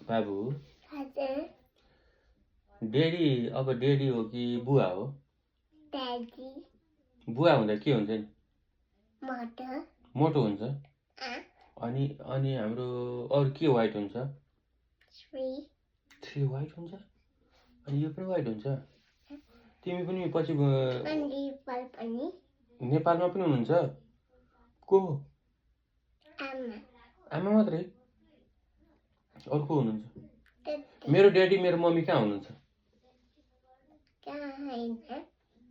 बाबु हजुर डेडी अब डेडी हो कि बुवा हो दादी बुवा हुँदा के हुन्छ नि मोटो मोटो हुन्छ अनि अनि हाम्रो अरू के व्हाइट हुन्छ 3 व्हाइट हुन्छ अनि यो पनि व्हाइट हुन्छ तिमी पनि पछि नेपालमा पनि हुनुहुन्छ को आमा मात्रै अरू को हुनुहुन्छ मेरो ड्याडी मेरो मम्मी कहाँ हुनुहुन्छ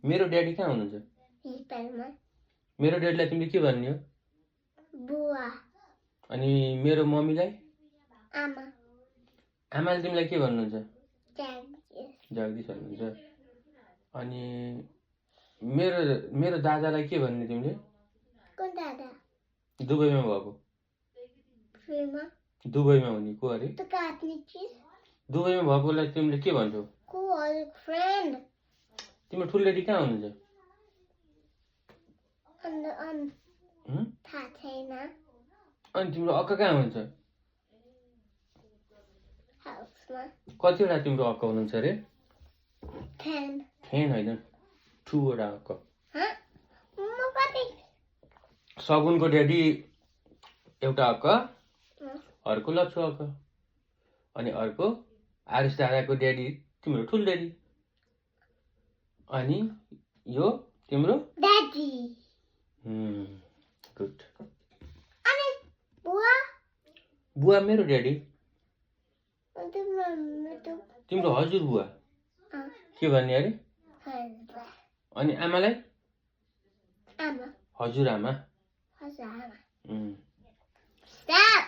मेरो ड्याडी कहाँ हुनुहुन्छ मेरो ड्याडीलाई तिमीले के भन्ने हो बुवा अनि मेरो मम्मीलाई आमा आमाले तिमीलाई के भन्नुहुन्छ जगदीश जगदीश भन्नुहुन्छ अनि मेरो मेरो दादालाई के भन्ने तिमीले कुन दादा दुबईमा भएको दुबईमा हुने को अरे दुबईमा भएकोलाई तिमीले के भन्छौ तिम्रो ठुलो ड्याडी कहाँ हुनुहुन्छ अनि तिम्रो अक्का कहाँ हुनुहुन्छ कतिवटा तिम्रो अक्का हुनुहुन्छ अरे 10 होइन 2 वटा अक्का सगुनको ड्याडी एउटा अक्का अर्को लक्ष्य अक्का अनि अर्को आरुष दादाको ड्याडी तिम्रो ठुलो ड्याडी अनि यो तिम्रो दादी गुड अनि बुवा बुवा मेरो ड्याडी तिम्रो हजुर बुवा के भन्ने अरे अनि आमालाई आमा हजुर आमा Stop!